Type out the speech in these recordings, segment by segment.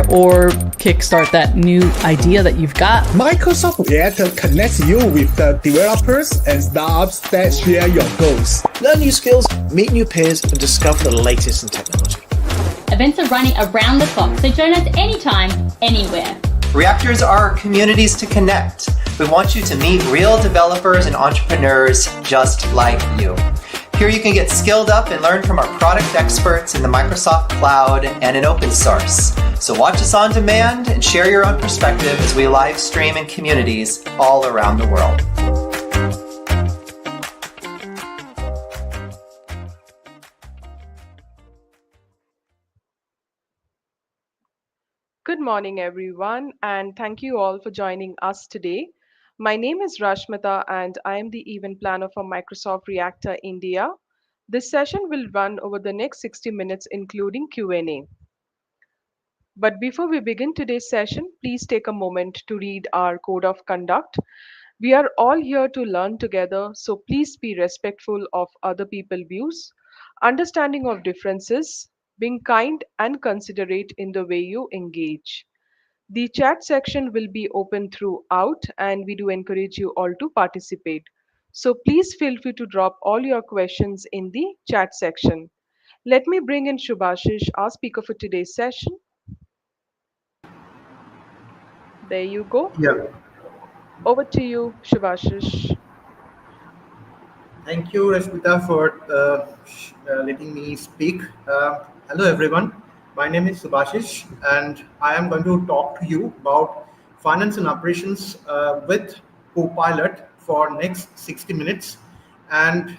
share or kickstart that new idea that you've got. Microsoft Reactor connects you with the developers and startups that share your goals. Learn new skills, meet new peers, and discover the latest in technology. Events are running around the clock, so join us anytime, anywhere. Reactors are communities to connect. We want you to meet real developers and entrepreneurs just like you. Here you can get skilled up and learn from our product experts in the Microsoft Cloud and in open source. So watch us on demand and share your own perspective as we live stream in communities all around the world. Good morning, everyone, and thank you all for joining us today. My name is Rashmita, and I am the event planner for Microsoft Reactor India. This session will run over the next 60 minutes, including Q&A. But before we begin today's session, please take a moment to read our code of conduct. We are all here to learn together, so please be respectful of other people's views, understanding of differences, being kind and considerate in the way you engage. The chat section will be open throughout, and we do encourage you all to participate. So please feel free to drop all your questions in the chat section. Let me bring in Subhashish, our speaker for today's session. There you go. Yeah, Over to you, Subhashish. thank you, Rashmita, for letting me speak. Hello, everyone. My name is Subhashish, and I am going to talk to you about finance and operations with Copilot for next 60 minutes. And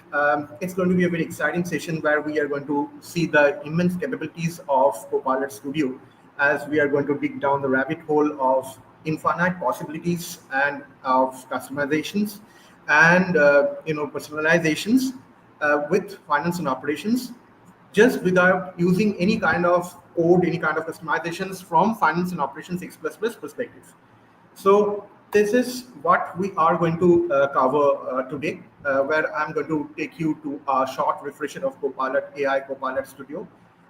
it's going to be a very exciting session where we are going to see the immense capabilities of Copilot Studio as we are going to dig down the rabbit hole of infinite possibilities and of customizations and personalizations with finance and operations, just without using any kind of code, any kind of customizations from finance and operations X++ perspective. So this is what we are going to cover today, where I'm going to take you to a short refresher of Copilot AI, Copilot Studio,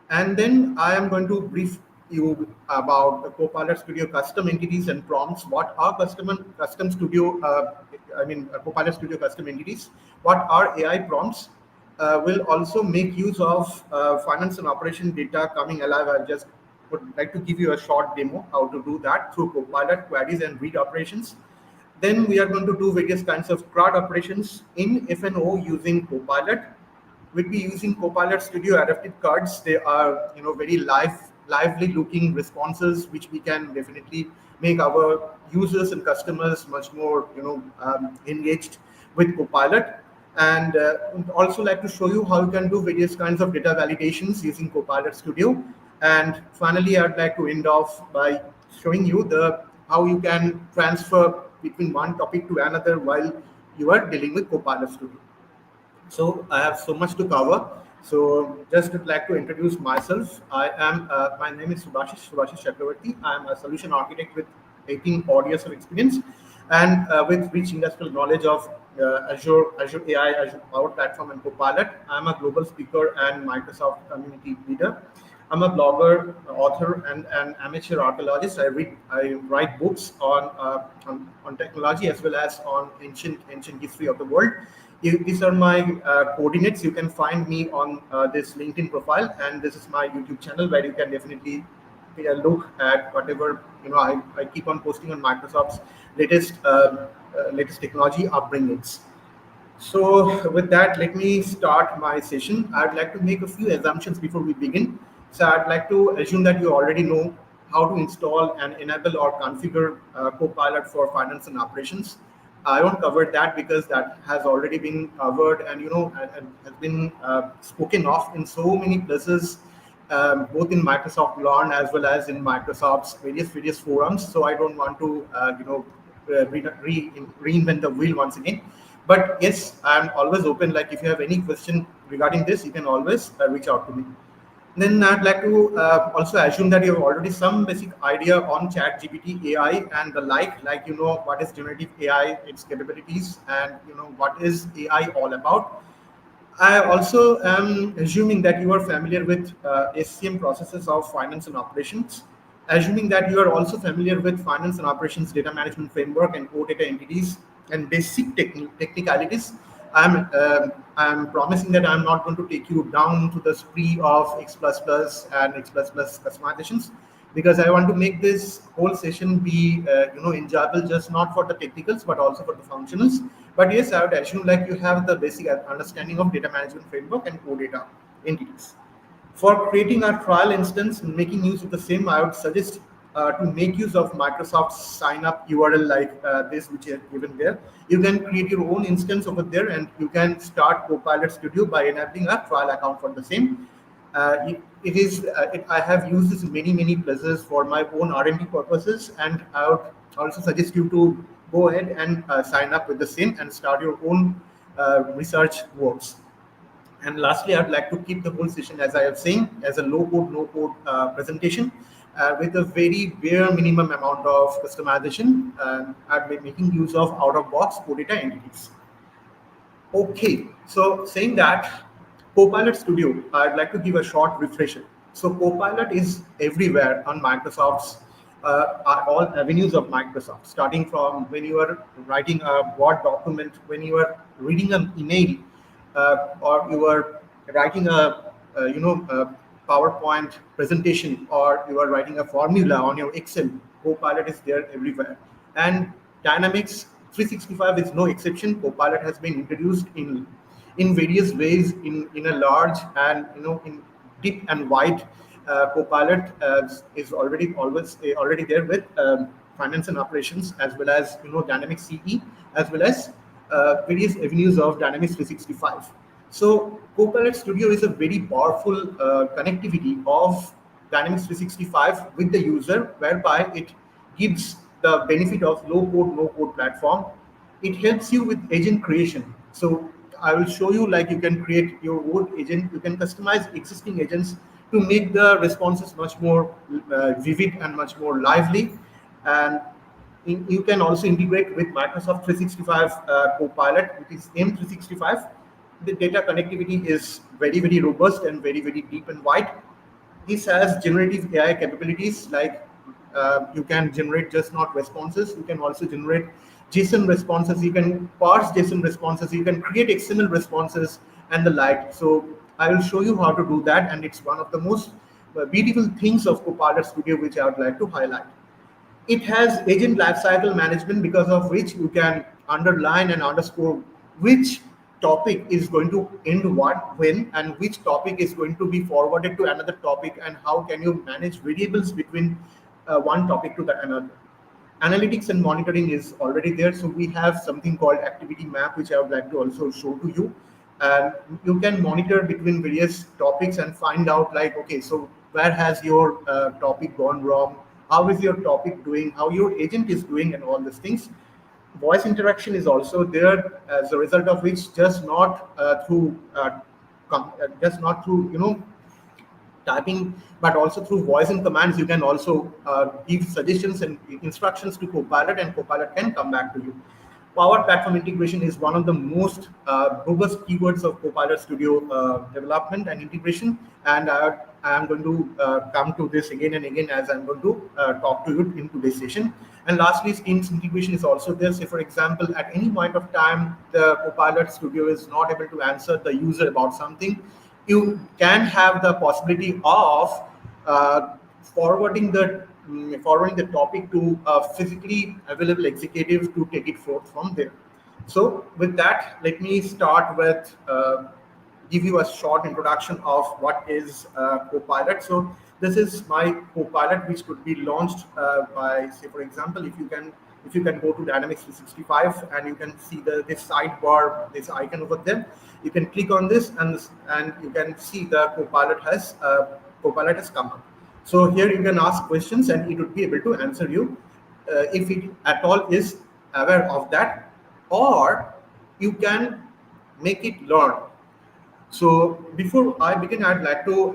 and then I am going to brief you about the Copilot Studio custom entities and prompts. What are custom studio? Copilot Studio custom entities. What are AI prompts? Will also make use of finance and operation data coming alive. I just would like to give you a short demo how to do that through Copilot queries and read operations. Then we are going to do various kinds of CRUD operations in F&O using Copilot. We'll be using Copilot Studio adaptive cards. They are very lively looking responses, which we can definitely make our users and customers much more engaged with Copilot. And would also like to show you how you can do various kinds of data validations using Copilot Studio. And finally, I'd like to end off by showing you how you can transfer between one topic to another while you are dealing with Copilot Studio. So I have so much to cover. So just would like to introduce myself. My name is Subhashish Chakraborty. I am a solution architect with 18 odd years of experience and with rich industrial knowledge of Azure AI, Azure PowerPlatform, and Copilot. I'm a global speaker and Microsoft community leader. I'm a blogger, author, and an amateur archaeologist. I write books on technology as well as on ancient history of the world. These are my coordinates. You can find me on this LinkedIn profile, and this is my YouTube channel where you can definitely look at whatever I keep on posting on Microsoft's latest technology upbringings. So with that, let me start my session. I'd like to make a few assumptions before we begin. So I'd like to assume that you already know how to install and enable or configure Copilot for finance and operations. I won't cover that because that has already been covered and has been spoken of in so many places, both in Microsoft Learn as well as in Microsoft's various forums. So I don't want to reinvent the wheel once again. But yes, I'm always open. Like if you have any question regarding this, you can always reach out to me. Then I'd like to also assume that you have already some basic idea on ChatGPT AI and the like what is generative AI, its capabilities, and what is AI all about. I also am assuming that you are familiar with SCM processes of finance and operations. Assuming that you are also familiar with finance and operations data management framework and core data entities and basic technicalities, I'm promising that I'm not going to take you down to the spree of X++ and X++ customizations, because I want to make this whole session be enjoyable, just not for the technicals but also for the functionals. But yes, I would assume like you have the basic understanding of data management framework and core data entities. For creating a trial instance and making use of the same, I would suggest to make use of Microsoft's sign up URL like this, which is given there. You can create your own instance over there, and you can start Copilot Studio by enabling a trial account for the same. I have used this in many places for my own R&D purposes, and I would also suggest you to go ahead and sign up with the same and start your own research works. And lastly, I'd like to keep the whole session, as I have seen, as a low-code, no-code presentation with a very bare minimum amount of customization. I've been making use of out-of-box core data entities. Okay, so saying that, Copilot Studio, I'd like to give a short refresher. So Copilot is everywhere on Microsoft's all avenues of Microsoft, starting from when you are writing a Word document, when you are reading an email, or you are writing a PowerPoint presentation, or you are writing a formula on your Excel. Copilot is there everywhere, and Dynamics 365 is no exception. Copilot has been introduced in various ways in a large and in deep and wide. Copilot is already there with finance and operations, as well as Dynamics CE, as well as various avenues of Dynamics 365. So Copilot Studio is a very powerful connectivity of Dynamics 365 with the user, whereby it gives the benefit of low code, no code platform. It helps you with agent creation. So I will show you, like, you can create your own agent. You can customize existing agents to make the responses much more vivid and much more lively. And you can also integrate with Microsoft 365 Copilot, which is M365. The data connectivity is very robust and very deep and wide. This has generative AI capabilities, like you can generate just not responses. You can also generate JSON responses. You can parse JSON responses. You can create XML responses and the like. So I will show you how to do that, and it's one of the most beautiful things of Copilot Studio, which I would like to highlight. It has agent lifecycle management, because of which you can underline and underscore which topic is going to end what, when, and which topic is going to be forwarded to another topic, and how can you manage variables between one topic to the another. Analytics and monitoring is already there. So we have something called activity map, which I would like to also show to you. And you can monitor between various topics and find out, like, okay, so where has your topic gone wrong? How is your topic doing? How your agent is doing, and all these things. Voice interaction is also there, as a result of which just not through typing, but also through voice and commands, you can also give suggestions and instructions to Copilot, and Copilot can come back to you. Power Platform integration is one of the most robust keywords of Copilot Studio development and integration, and I am going to come to this again and again as I'm going to talk to you in today's session. And lastly, Teams integration is also there. So for example, at any point of time, the Copilot Studio is not able to answer the user about something, you can have the possibility of forwarding the topic to a physically available executive to take it forth from there. So with that, let me start with give you a short introduction of what is Copilot. So this is my Copilot, which could be launched by, say, for example, if you can go to Dynamics 365 and you can see this sidebar, this icon over there. You can click on this, and you can see the Copilot has come up. So here you can ask questions, and it would be able to answer you if it at all is aware of that, or you can make it learn. So before I begin, I'd like to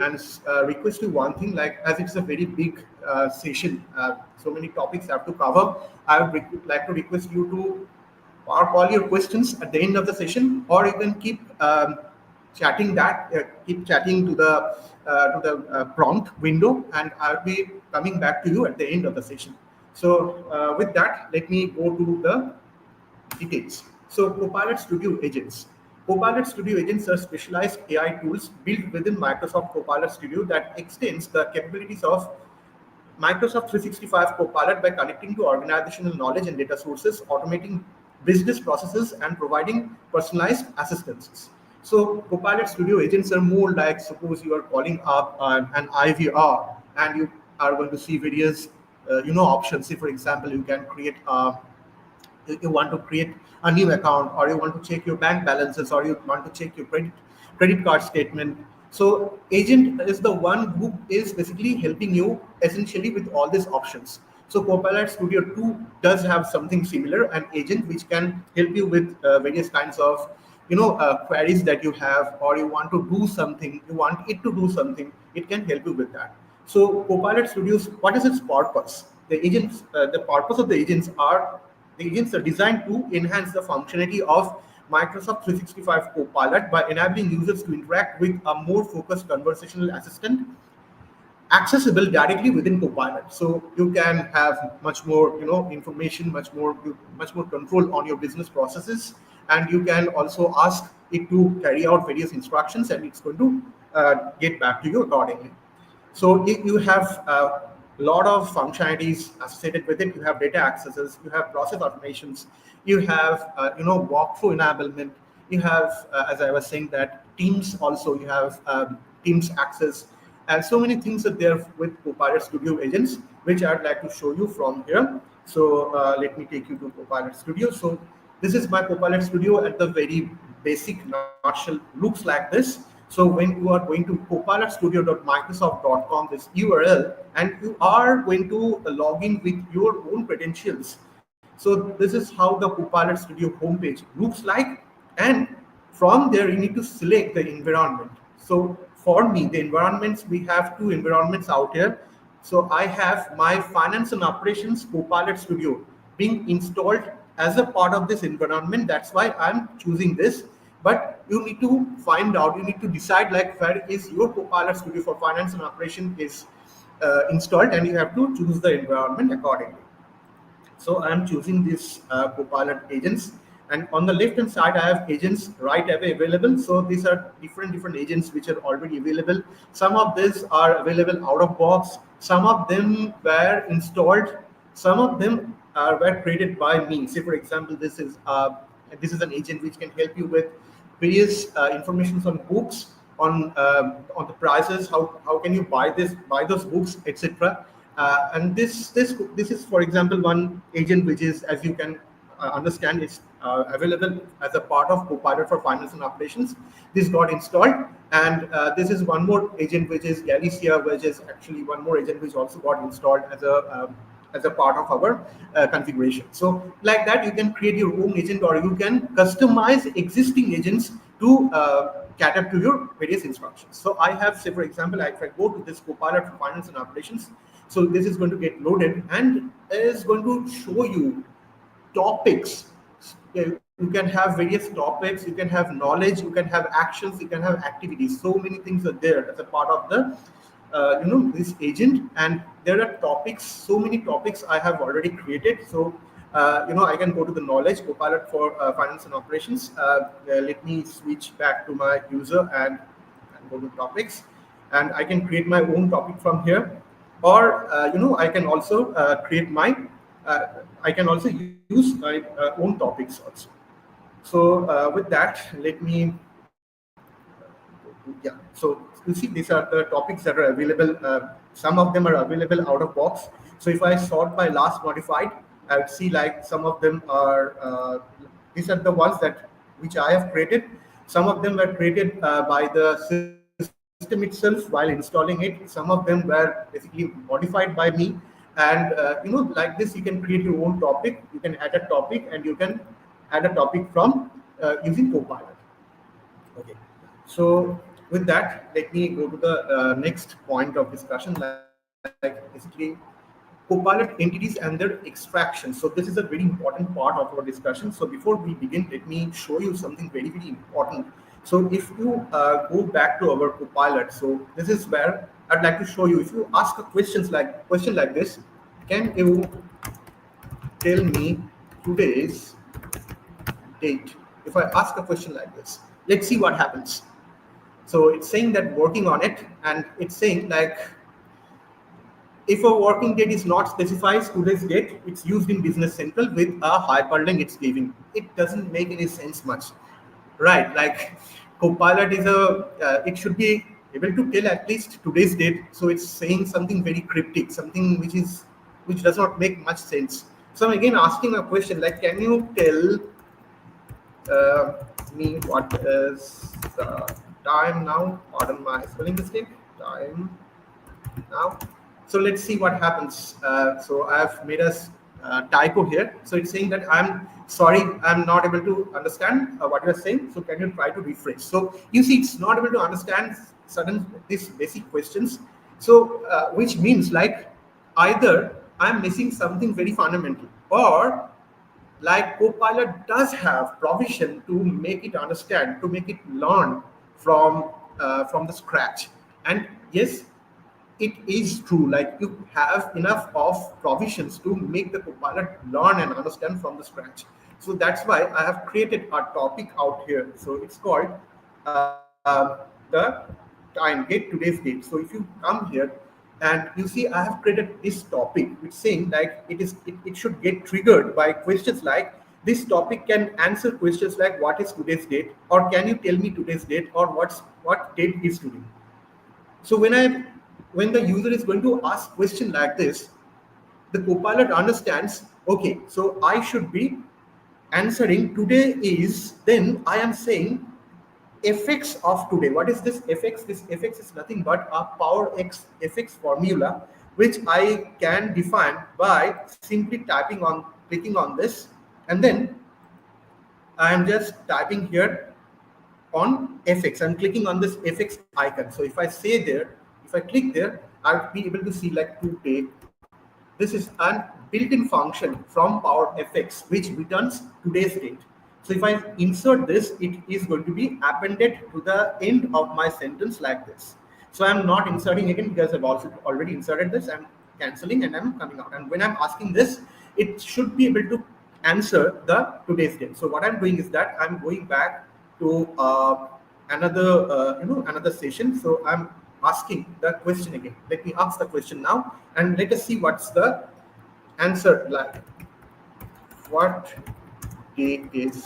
request you one thing, like, as it's a very big session, so many topics I have to cover, I would like to request you to park all your questions at the end of the session, or you can keep chatting that, keep chatting to the prompt window, and I'll be coming back to you at the end of the session. So with that, let me go to the details. So Copilot Studio agents. Copilot Studio agents are specialized AI tools built within Microsoft Copilot Studio that extends the capabilities of Microsoft 365 Copilot by connecting to organizational knowledge and data sources, automating business processes, and providing personalized assistances. So Copilot Studio agents are more like, suppose you are calling up an IVR and you are going to see various options. Say, for example, you can create you want to create a new account, or you want to check your bank balances, or you want to check your credit card statement. So agent is the one who is basically helping you essentially with all these options. So Copilot Studio 2 does have something similar, an agent which can help you with various kinds of queries that you have, or you want to do something, you want it to do something, it can help you with that. So Copilot Studios, what is its purpose? The purpose of the agents are designed to enhance the functionality of Microsoft 365 Copilot by enabling users to interact with a more focused conversational assistant accessible directly within Copilot. So you can have much more, information, much more control on your business processes, and you can also ask it to carry out various instructions, and it's going to get back to you accordingly. So you have a lot of functionalities associated with it. You have data accesses, you have process automations, you have workflow enablement, you have as I was saying, that Teams also, you have Teams access, and so many things are there with Copilot Studio agents, which I'd like to show you from here. So let me take you to Copilot Studio. So this is my Copilot Studio at the very basic nutshell, looks like this. So when you are going to copilotstudio.microsoft.com, this URL, and you are going to log in with your own credentials. So this is how the Copilot Studio homepage looks like. And from there, you need to select the environment. So for me, the environments, we have two environments out here. So I have my Finance and Operations Copilot Studio being installed as a part of this environment. That's why I'm choosing this. But you need to find out, you need to decide like where is your Copilot Studio for Finance and Operation is installed, and you have to choose the environment accordingly. So I'm choosing this Copilot agents, and on the left hand side I have agents right away available. So these are different agents which are already available. Some of these are available out of box, some of them were installed, some of them were created by me. Say for example, this is an agent which can help you with various information on books, on the prices, how can you buy those books, etc. And this is, for example, one agent which is, as you can understand, is available as a part of Copilot for Finance and Operations. This got installed, and this is one more agent which is Galicia, which is actually one more agent which also got installed as a part of our configuration. So like that, you can create your own agent, or you can customize existing agents to cater to your various instructions. So I have, say for example, if I go to this Copilot for Finance and Operations, so this is going to get loaded and is going to show you topics. You can have various topics, you can have knowledge, you can have actions, you can have activities. So many things are there as a part of the this agent, and there are topics, so many topics I have already created. So I can go to the knowledge, Copilot for Finance and Operations. Let me switch back to my user and go to topics, and I can create my own topic from here, or I can also create my I can also use my own topics also. So with that, let me so you see, these are the topics that are available. Some of them are available out of box. So if I sort by last modified, I would see like some of them are these are the ones which I have created. Some of them were created by the system itself while installing it. Some of them were basically modified by me, and like this, you can create your own topic. You can add a topic, and you can add a topic from using Copilot. Okay, so with that, let me go to the next point of discussion, like basically Copilot entities and their extraction. So this is a very important part of our discussion. So before we begin, let me show you something very important. So if you go back to our Copilot, so this is where I'd like to show you. If you ask a question like this, can you tell me today's date? If I ask a question like this, let's see what happens. So it's saying that working on it, and it's saying like, if a working date is not specified today's date, it's used in Business Central with a hyperlink it's giving. It doesn't make any sense much, right? Like Copilot is it should be able to tell at least today's date. So it's saying something very cryptic, something which does not make much sense. So I'm again asking a question like, can you tell me what is the time now? Pardon my spelling mistake. Time now. So let's see what happens. So I've made a typo here. So it's saying that I'm sorry, I'm not able to understand what you're saying. So can you try to refresh? So you see, it's not able to understand these basic questions. So which means like either I'm missing something very fundamental, or like Copilot does have provision to make it understand, to make it learn from the scratch. And yes, it is true, like you have enough of provisions to make the Copilot learn and understand from the scratch. So that's why I have created a topic out here. So it's called the time, get today's date. So if you come here and you see I have created this topic, which saying like it should get triggered by questions like, this topic can answer questions like, what is today's date, or can you tell me today's date, or what date is today. So when the user is going to ask question like this, the Copilot understands, okay, so I should be answering today is, then I am saying fx of today. What is this fx? This fx is nothing but a PowerApps fx formula, which I can define by simply clicking on this, and then I am just typing here on fx. I'm clicking on this fx icon. So if I say there, if I click there, I'll be able to see like today. This is a built-in function from PowerFX which returns today's date. So if I insert this, it is going to be appended to the end of my sentence like this. So I'm not inserting again because I've also already inserted this. I'm canceling and I'm coming out. And when I'm asking this, it should be able to answer the today's date. So what I'm doing is that I'm going back to another session. So I'm asking the question again. Let me ask the question now, and let us see what's the answer like. What is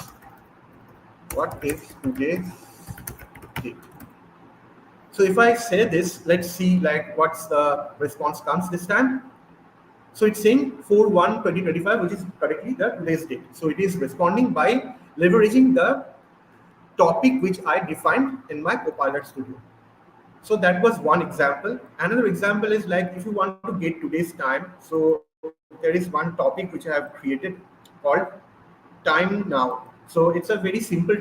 today's date? So if I say this, let's see like what's the response comes this time. So it's saying 4/1/2025, which is correctly the today's date. So it is responding by leveraging the topic which I defined in my Copilot Studio. So that was one example. Another example is like, if you want to get today's time, so there is one topic which I have created called time now. So it's a very simple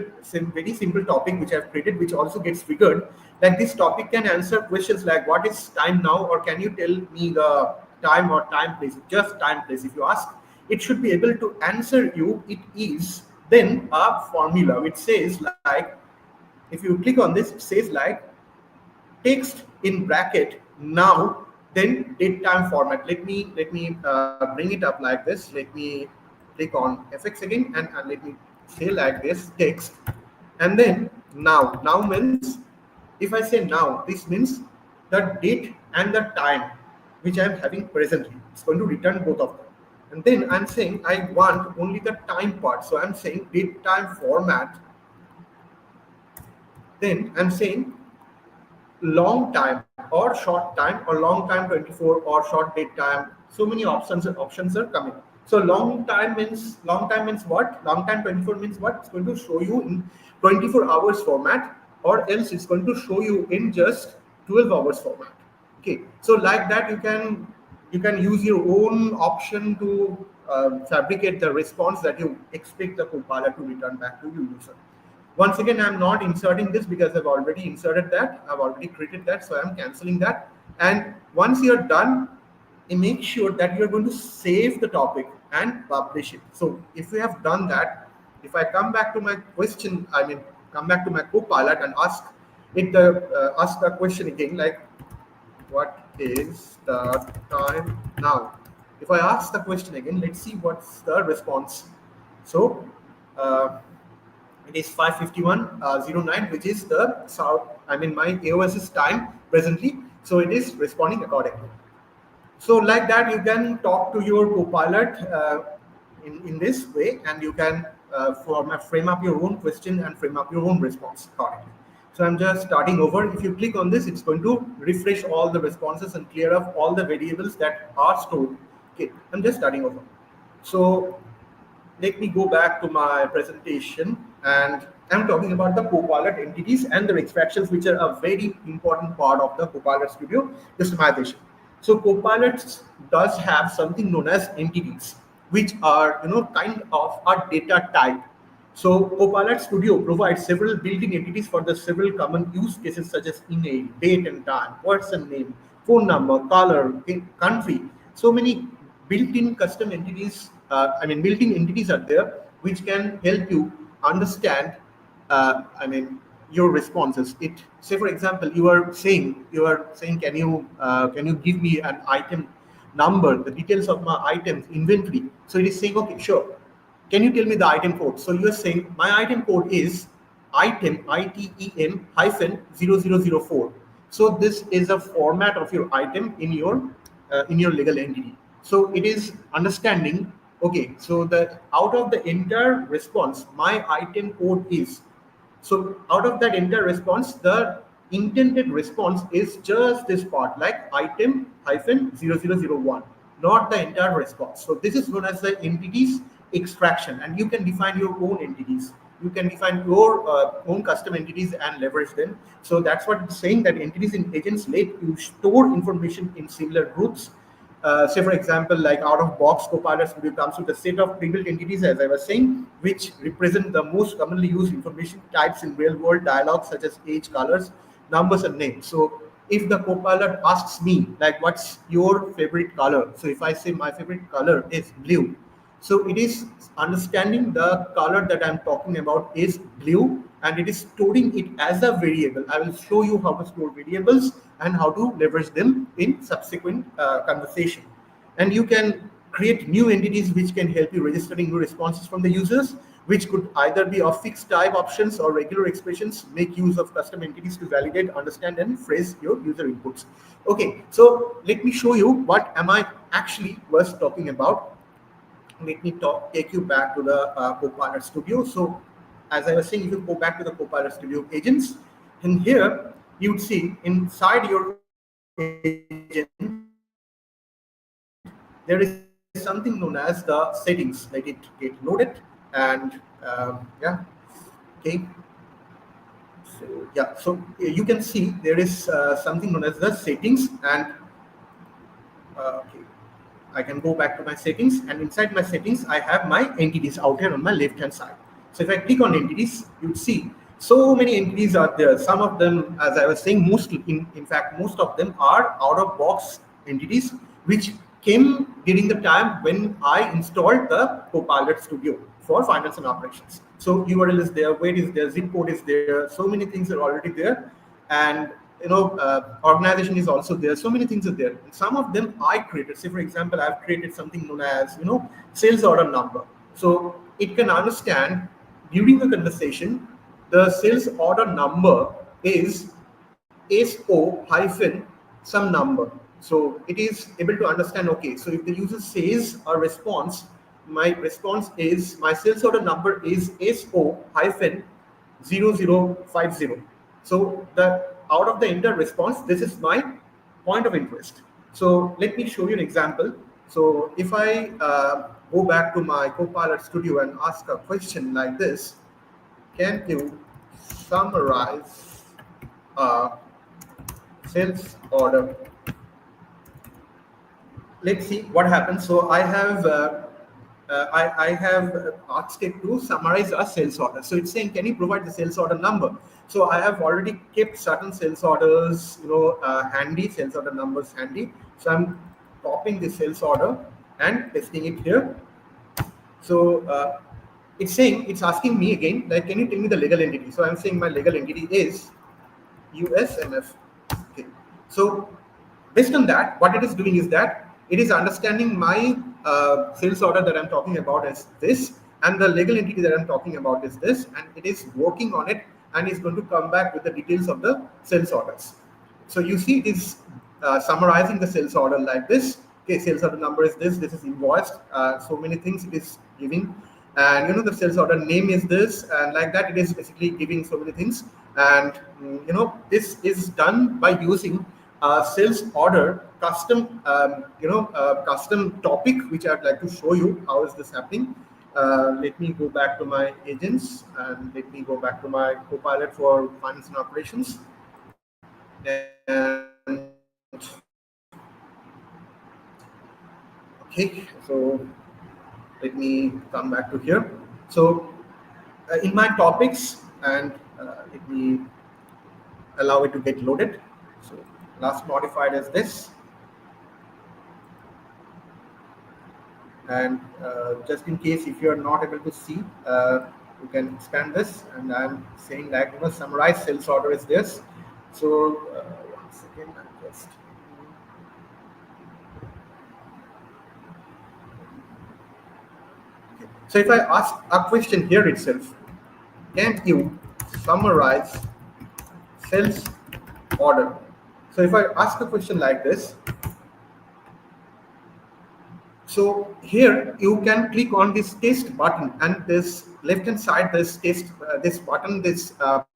topic which I have created, which also gets triggered. Like this topic can answer questions like, what is time now, or can you tell me the time or time place, just time place. If you ask, it should be able to answer you. It is then a formula which says like, if you click on this, it says like text in bracket now, then date time format. Let me bring it up like this. Let me click on fx again, and let me say like this, text, and then now. Now means, if I say now, this means the date and the time which I am having presently. It's going to return both of them. And then I'm saying I want only the time part. So I'm saying date time format. Then I'm saying long time or short time, or long time 24, or short date time. So many options are coming. So long time means what? Long time 24 means what? It's going to show you in 24 hours format, or else it's going to show you in just 12 hours format. Okay, so like that you can use your own option to fabricate the response that you expect the Copilot to return back to your user. Once again, I'm not inserting this because I've already inserted that. I've already created that, so I'm canceling that. And once you're done, make sure that you're going to save the topic and publish it. So if we have done that, if I come back to my question, come back to my Copilot and ask the question again, like, what is the time now? If I ask the question again, let's see what's the response. So it is 5:51:09, which is my AOS's time presently. So it is responding accordingly. So like that, you can talk to your Copilot in this way, and you can frame up your own question and frame up your own response accordingly. So I'm just starting over. If you click on this, it's going to refresh all the responses and clear up all the variables that are stored. Okay, I'm just starting over. So let me go back to my presentation, and I'm talking about the Copilot entities and their extractions, which are a very important part of the Copilot Studio customization. So Copilot does have something known as entities, which are kind of a data type. So Copilot Studio provides several built-in entities for the several common use cases such as email, date and time, person name, phone number, color, country. So many built-in custom entities, built-in entities are there which can help you understand, your responses. Say for example, you are saying, can you give me an item number, the details of my items inventory? So it is saying, okay, sure. Can you tell me the item code? So you are saying my item code is item ITEM -0004. So this is a format of your item in your legal entity. So it is understanding, okay, so that out of the entire response, my item code is. So out of that entire response, the intended response is just this part, like item -0001, not the entire response. So this is known as the entities extraction, and you can define your own entities. You can define your own custom entities and leverage them. So that's what it's saying, that entities in agents let you store information in similar groups. Say for example, like out of box, Copilot Studio comes with a set of pre-built entities, as I was saying, which represent the most commonly used information types in real world dialogues, such as age, colors, numbers, and names. So if the Copilot asks me, like, what's your favorite color? So if I say my favorite color is blue, so it is understanding the color that I'm talking about is blue, and it is storing it as a variable. I will show you how to store variables and how to leverage them in subsequent conversation. And you can create new entities which can help you registering new responses from the users, which could either be of fixed type options or regular expressions. Make use of custom entities to validate, understand, and phrase your user inputs. Okay, so let me show you what am I actually was talking about. Let me take you back to the Copilot Studio. So as I was saying, if you go back to the Copilot Studio agents, and here you would see inside your agent, there is something known as the settings. Let it get loaded, and okay. So you can see there is something known as the settings, and okay. I can go back to my settings, and inside my settings, I have my entities out here on my left-hand side. So if I click on entities, you'd see so many entities are there. Some of them, as I was saying, in fact, most of them are out-of-box entities, which came during the time when I installed the Copilot Studio for finance and operations. So URL is there, weight is there, zip code is there, so many things are already there, and organization is also there. So many things are there. And some of them I created. Say for example, I've created something known as sales order number. So it can understand during the conversation the sales order number is SO hyphen some number. So it is able to understand, okay, so if the user says a response, my response is my sales order number is SO hyphen 0050. So out of the entire response, this is my point of interest. So let me show you an example. So if I go back to my Copilot Studio and ask a question like this, can you summarize sales order? Let's see what happens. So I have asked it to summarize a sales order. So it's saying, can you provide the sales order number? So I have already kept certain sales orders, handy, sales order numbers handy. So I'm copying the sales order and pasting it here. So it's asking me again, like, can you tell me the legal entity? So I'm saying my legal entity is USMF. Okay. So based on that, what it is doing is that it is understanding my sales order that I'm talking about as this, and the legal entity that I'm talking about is this, and it is working on it and is going to come back with the details of the sales orders. So you see it is summarizing the sales order like this. Okay, sales order number is this, this is invoiced, so many things it is giving, and the sales order name is this, and like that it is basically giving so many things. And this is done by using sales order custom custom topic, which I'd like to show you how is this happening. Let me go back to my agents, and let me go back to my Copilot for finance and operations. And okay, so let me come back to here. So in my topics, and let me allow it to get loaded. So last modified is this, and just in case if you are not able to see, you can expand this, and I'm saying that summarize sales order is this. So one second, I'm just okay. So if I ask a question here itself, can you summarize sales order? So if I ask a question like this, so here you can click on this test button, and this left hand side, this test this button, this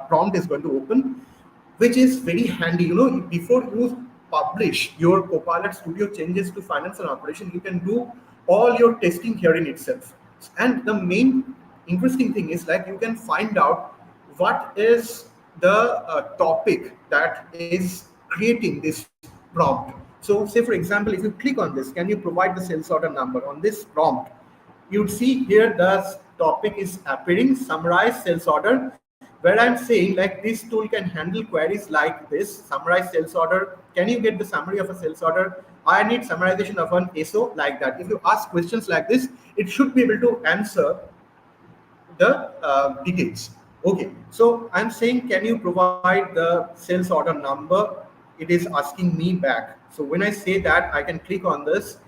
prompt is going to open, which is very handy. Before you publish your Copilot Studio changes to finance and operation, you can do all your testing here in itself. And the main interesting thing is, like, you can find out what is the topic that is creating this prompt. So say, for example, if you click on this, can you provide the sales order number on this prompt, you'd see here the topic is appearing, summarize sales order, where I'm saying, like, this tool can handle queries like this: summarize sales order, can you get the summary of a sales order, I need summarization of an SO, like that. If you ask questions like this, it should be able to answer the details. Okay, so I'm saying, can you provide the sales order number? It is asking me back. So when I say that, I can click on this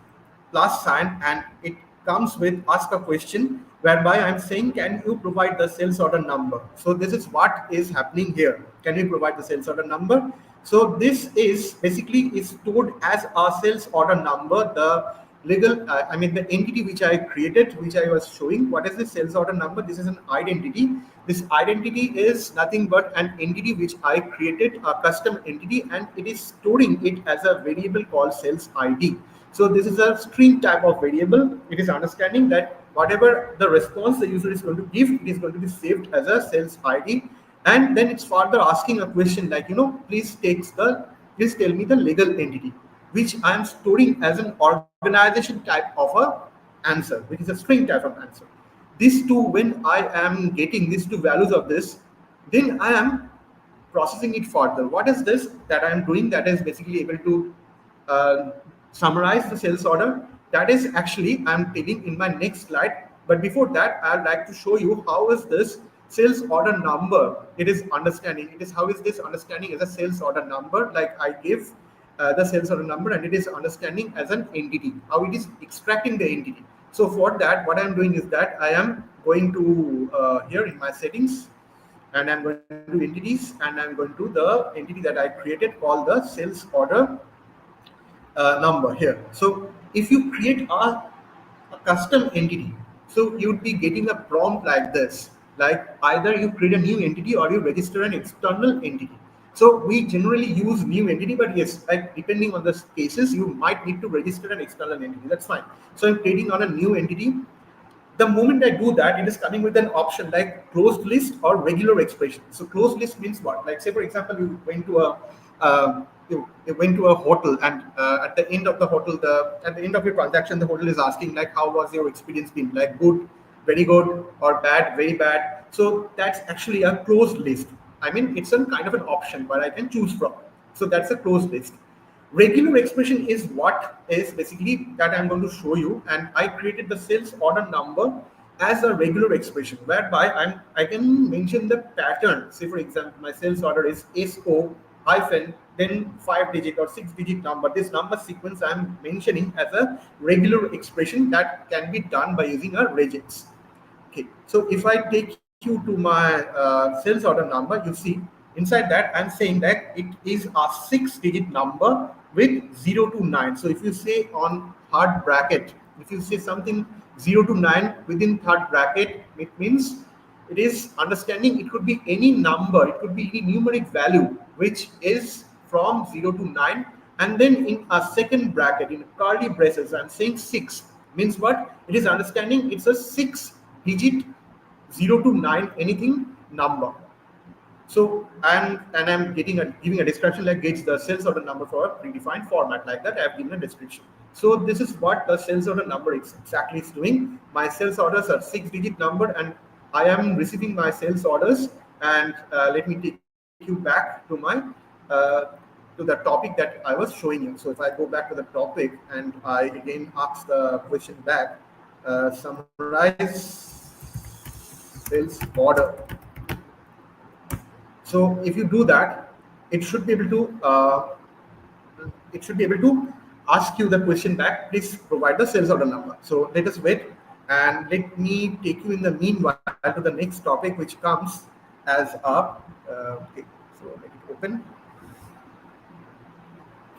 plus sign, and it comes with ask a question, whereby I'm saying, can you provide the sales order number? So this is what is happening here. Can you provide the sales order number? So this is basically stored as a sales order number, the legal the entity which I created, which I was showing. What is the sales order number? This is an identity. This identity is nothing but an entity which I created, a custom entity, and it is storing it as a variable called sales ID. So this is a string type of variable. It is understanding that whatever the response the user is going to give, it is going to be saved as a sales ID. And then it's further asking a question like, please tell me the legal entity, which I am storing as an organization type of a answer, which is a string type of answer. These two, when I am getting these two values of this, then I am processing it further. What is this that I am doing that is basically able to summarize the sales order? That is actually I'm telling in my next slide. But before that, I'd like to show you how is this sales order number. It is understanding. It is how is this understanding as a sales order number? Like I give the sales order number, and it is understanding as an entity, how it is extracting the entity. So for that, what I'm doing is that I am going to here in my settings, and I'm going to entities, and I'm going to the entity that I created called the sales order number here. So if you create a custom entity, so you'd be getting a prompt like this, like either you create a new entity or you register an external entity. So we generally use new entity, but yes, like depending on the cases, you might need to register an external entity. That's fine. So I'm creating on a new entity. The moment I do that, it is coming with an option like closed list or regular expression. So closed list means what? Like say for example, you went to a hotel, and at the end of the hotel, at the end of your transaction, the hotel is asking like, how was your experience been? Like good, very good, or bad, very bad. So that's actually a closed list. I mean, it's some kind of an option where I can choose from. So that's a closed list. Regular expression is what is basically that I'm going to show you, and I created the sales order number as a regular expression, whereby I can mention the pattern. Say for example, my sales order is SO hyphen then 5-digit or 6-digit number. This number sequence I'm mentioning as a regular expression that can be done by using a regex. Okay, so if I take you to my sales order number, you see inside that I'm saying that it is a 6-digit number with 0 to 9. So if you say on third bracket, if you say something 0 to 9 within third bracket, it means it is understanding it could be any number, it could be any numeric value which is from 0 to 9, and then in a second bracket in curly braces I'm saying 6 means what? It is understanding it's a 6-digit 0 to 9 anything number. So and I'm giving a description like gets the sales order number for a predefined format, like that I have given a description. So this is what the sales order number exactly is doing. My sales orders are 6-digit number, and I am receiving my sales orders. And let me take you back to my to the topic that I was showing you. So if I go back to the topic and I again ask the question back, summarize sales order. So if you do that, it should be able to ask you the question back. Please provide the sales order number. So let us wait, and let me take you in the meanwhile to the next topic, which comes as a okay. So let it open.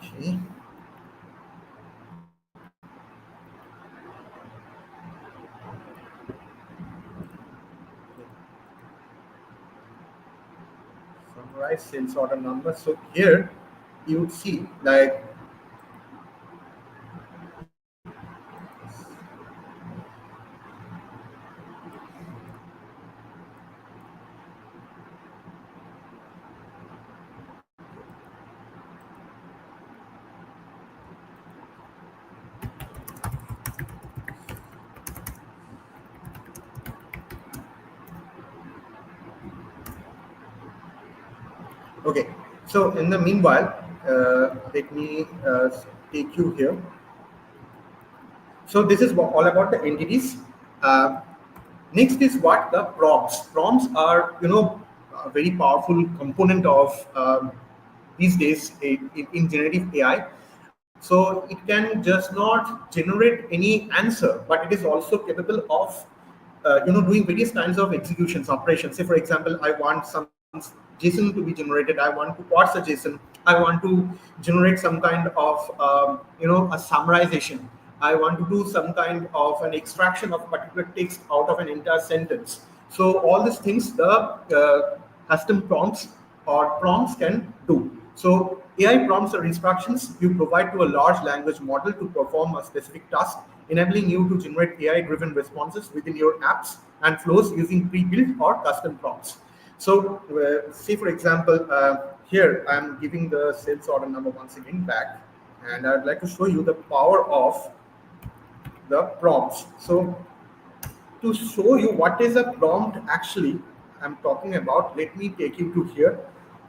Okay. Summarize sales order number. So here you would see like okay. So in the meanwhile, let me take you here. So this is all about the entities. Next is what the prompts. Prompts are, a very powerful component of these days in generative AI. So it can just not generate any answer, but it is also capable of, doing various kinds of executions, operations. Say, for example, I want some JSON to be generated. I want to parse a JSON. I want to generate some kind of, a summarization. I want to do some kind of an extraction of particular text out of an entire sentence. So all these things the custom prompts or prompts can do. So AI prompts are instructions you provide to a large language model to perform a specific task, enabling you to generate AI-driven responses within your apps and flows using pre-built or custom prompts. So say for example, here I'm giving the sales order number once again back, and I'd like to show you the power of the prompts. So to show you what is a prompt actually I'm talking about, let me take you to here.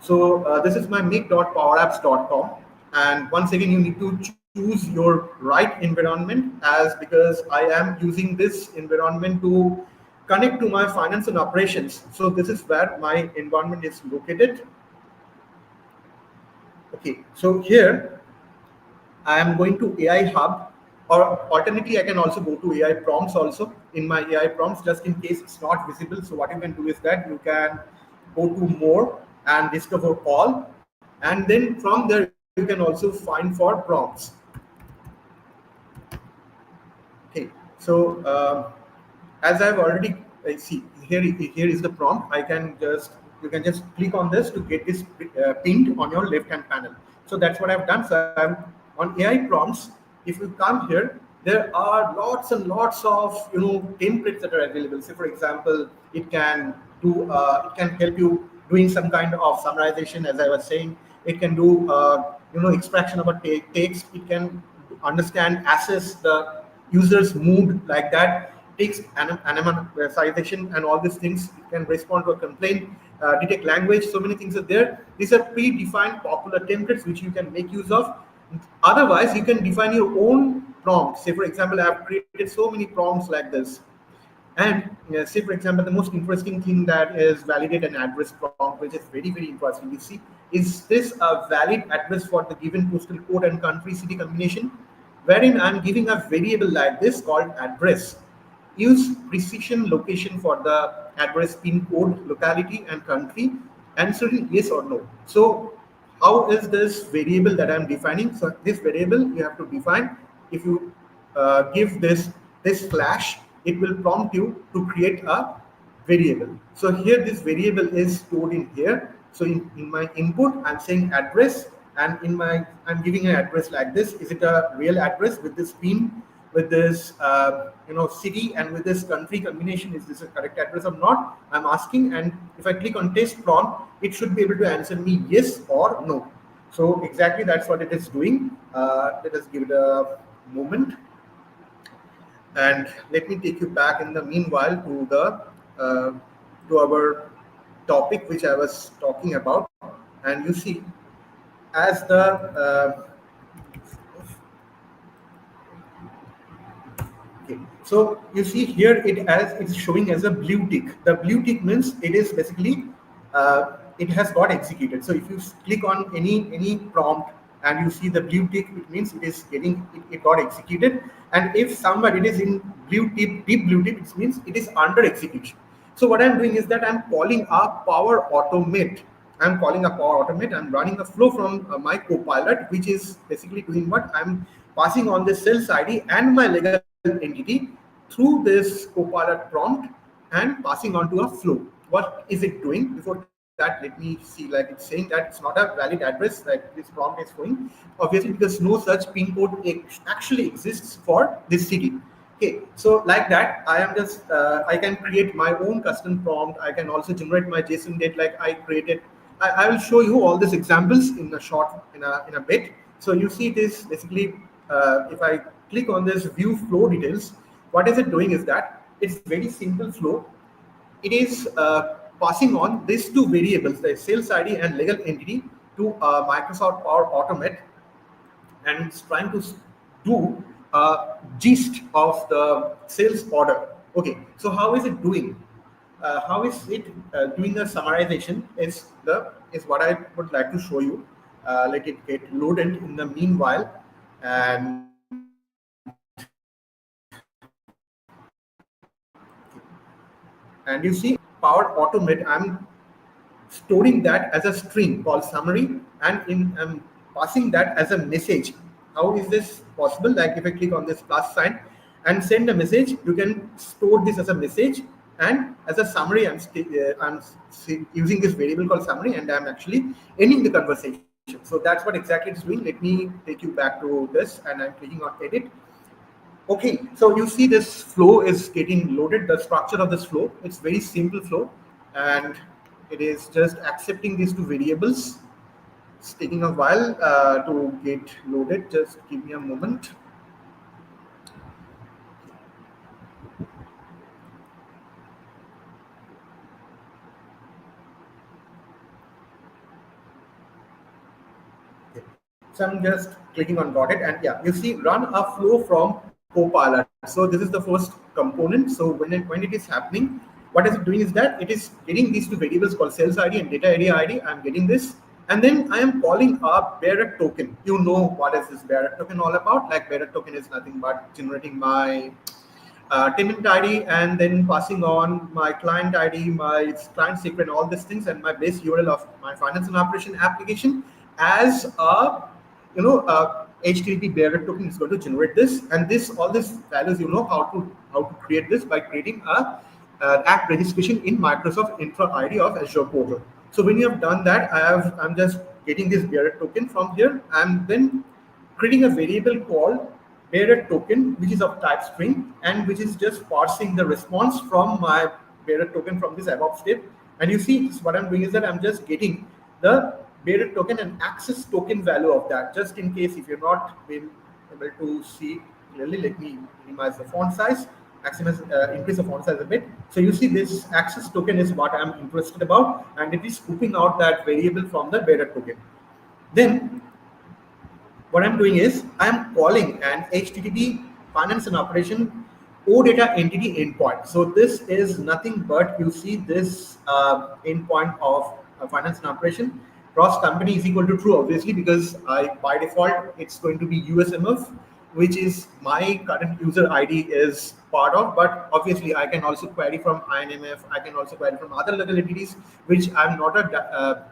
So this is my make.powerapps.com, and once again you need to choose your right environment, as because I am using this environment to connect to my finance and operations. So this is where my environment is located. Okay, so here I am going to AI Hub, or alternately I can also go to AI prompts also. In my AI prompts, just in case it's not visible, so what you can do is that you can go to more and discover all, and then from there you can also find for prompts. Okay, so as I've already see here is the prompt. You can just click on this to get this pinned on your left hand panel. So that's what I've done. So I'm on AI prompts. If you come here, there are lots and lots of templates that are available. Say for example, it can help you doing some kind of summarization, as I was saying. It can do extraction of a text. It can understand, assess the user's mood, like that. Text anonymization and all these things. It can respond to a complaint, detect language. So many things are there. These are predefined popular templates which you can make use of. Otherwise, you can define your own prompt. Say for example, I have created so many prompts like this. And say, for example, the most interesting thing that is validate an address prompt, which is very, very interesting. You see, is this a valid address for the given postal code and country city combination? Wherein I'm giving a variable like this called address. Use precision location for the address, pin code, locality, and country, answering yes or no. So how is this variable that I'm defining? So this variable you have to define. If you give this flash, it will prompt you to create a variable. So here this variable is stored in here. So in my input, I'm saying address, and I'm giving an address like this. Is it a real address with this pin, with this city, and with this country combination? Is this a correct address or not? I'm asking, and if I click on test prompt, it should be able to answer me yes or no. So exactly that's what it is doing. Let us give it a moment, and let me take you back in the meanwhile to the to our topic which I was talking about. And you see, as the okay, so you see here it's showing as a blue tick. The blue tick means it is basically it has got executed. So if you click on any prompt and you see the blue tick, it means it is it got executed. And if somewhere it is in blue tick, deep blue tick, it means it is under execution. So what I'm doing is that I'm calling a PowerAutomate. I'm running a flow from my Copilot, which is basically doing what? I'm passing on the sales ID and my legal entity through this Copilot prompt and passing on to a flow. What is it doing? Before that, let me see, like it's saying that it's not a valid address, like this prompt is showing, obviously, because no such pin code actually exists for this city. Okay, so like that, I am just I can create my own custom prompt. I can also generate my JSON date like I created. I will show you all these examples in a bit. So you see this basically. If I click on this view flow details, what is it doing is that it's very simple flow. It is passing on these two variables, the sales ID and legal entity, to Microsoft PowerAutomate, and it's trying to do a gist of the sales order. Okay, so how is it doing? How is it doing a summarization? Is what I would like to show you. Let it get loaded in the meanwhile, and you see PowerAutomate. I'm storing that as a string called summary, and I'm passing that as a message. How is this possible? Like if I click on this plus sign and send a message, you can store this as a message, and as a summary, I'm using this variable called summary, and I'm actually ending the conversation. So that's what exactly it's doing. Let me take you back to this, and I'm clicking on edit. Okay, so you see this flow is getting loaded. The structure of this flow, it's very simple flow, and it is just accepting these two variables. It's taking a while to get loaded. Just give me a moment. Okay. So I'm just clicking on got it, and yeah, you see run a flow from Copilot. So this is the first component. So when it is happening, what is it doing is that it is getting these two variables called sales ID and data area ID. I'm getting this, and then I am calling a bearer token. You know what is this bearer token all about? Like bearer token is nothing but generating my tenant ID and then passing on my client ID, my client secret, all these things, and my base URL of my finance and operation application as a HTTP bearer token is going to generate this, and all these values, you know how to create this by creating a app registration in Microsoft Intra ID of Azure portal. So when you have done that, I'm just getting this bearer token from here. I'm then creating a variable called bearer token, which is of type string, and which is just parsing the response from my bearer token from this above step. And you see what I'm doing is that I'm just getting the bearer token and access token value of that. Just in case if you're not been able to see clearly, let me minimize the font size, increase the font size a bit. So you see this access token is what I'm interested about, and it is scooping out that variable from the bearer token. Then what I'm doing is I'm calling an HTTP finance and operation OData entity endpoint. So this is nothing but, you see this endpoint of finance and operation. Cross company is equal to true, obviously, because by default it's going to be USMF, which is my current user ID is part of. But obviously I can also query from INMF. I can also query from other legal entities which I'm not a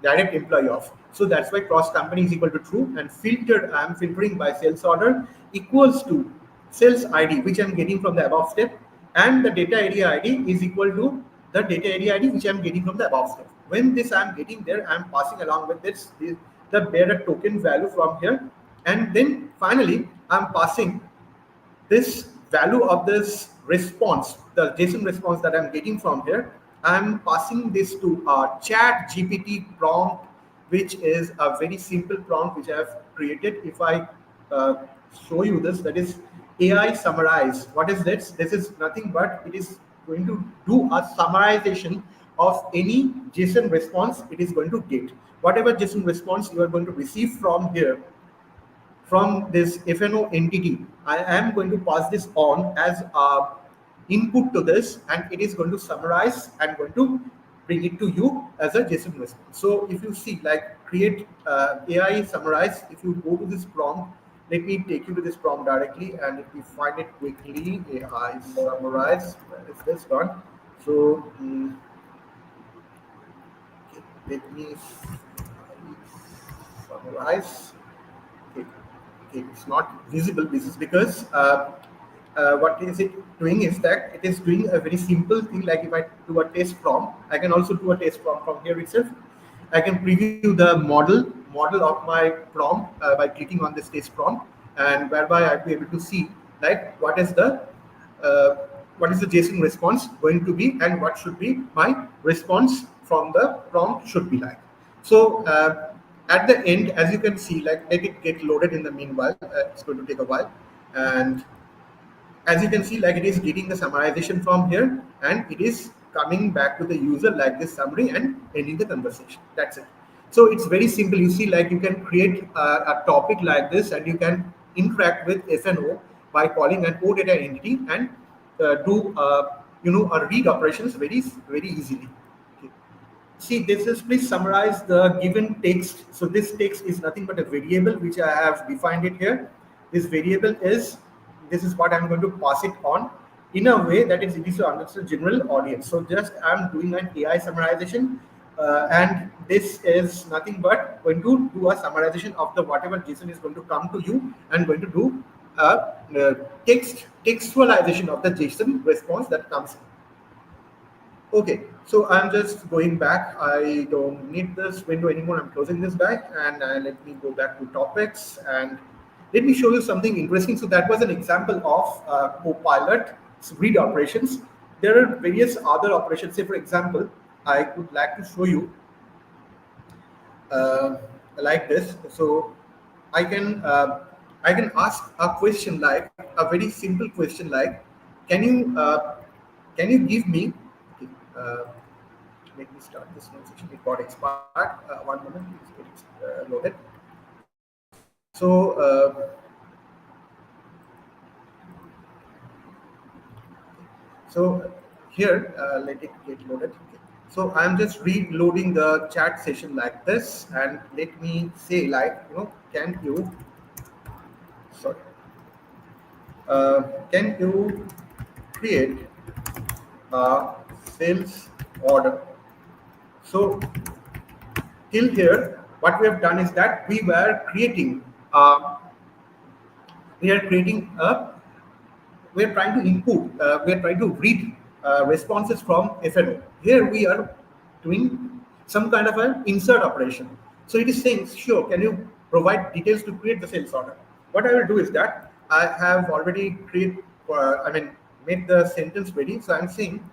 direct employee of. So that's why cross company is equal to true, and filtered, I'm filtering by sales order equals to sales ID, which I'm getting from the above step, and the data area ID is equal to the data area ID, which I'm getting from the above step. When this I'm getting there, I'm passing along with this the bearer token value from here, and then finally I'm passing this value of this response, the JSON response that I'm getting from here. I'm passing this to a ChatGPT prompt, which is a very simple prompt which I have created. If I show you this, that is AI summarize. What is this? This is nothing but it is going to do a summarization of any JSON response it is going to get. Whatever JSON response you are going to receive from here, from this F&O entity, I am going to pass this on as a input to this, and it is going to summarize and going to bring it to you as a JSON response. So if you see, like, create AI summarize, if you go to this prompt, let me take you to this prompt directly, and if you find it quickly, AI summarize, where is this one? So okay, let me summarize. Okay, it's not visible. This is because what is it doing is that it is doing a very simple thing. Like if I do a test prompt, I can also do a test prompt from here itself. I can preview the model of my prompt by clicking on this test prompt, and whereby I'll be able to see like what is the JSON response going to be, and what should be my response from the prompt should be like. So at the end, as you can see, like, let it get loaded in the meanwhile. It's going to take a while, and as you can see, like, it is getting the summarization from here, and it is coming back to the user like this summary and ending the conversation. That's it. So it's very simple. You see, like, you can create a topic like this, and you can interact with F&O by calling an OData entity and do a read operations very easily. Okay. See, this is, please summarize the given text. So this text is nothing but a variable which I have defined it here. This variable is, this is what I'm going to pass it on in a way that it's easy to understand general audience. So just I'm doing an AI summarization, and this is nothing but going to do a summarization of the whatever JSON is going to come to you, and going to do a textualization of the JSON response that comes in. Okay, so I'm just going back. I don't need this window anymore. I'm closing this back, and let me go back to topics, and let me show you something interesting. So that was an example of Copilot read operations. There are various other operations. Say, for example, I would like to show you like this. So I can ask a question, like a very simple question, like, can you give me? Okay, let me start this conversation. It got expired. One moment, please get it loaded. So here, let it get loaded. Okay. So I'm just reloading the chat session like this, and let me say, like, can you create a sales order? So till here, what we have done is that we are creating we are trying to input, we are trying to read responses from F&O. Here we are doing some kind of an insert operation. So it is saying, sure, can you provide details to create the sales order? What I will do is that I have already made the sentence ready. So I'm saying,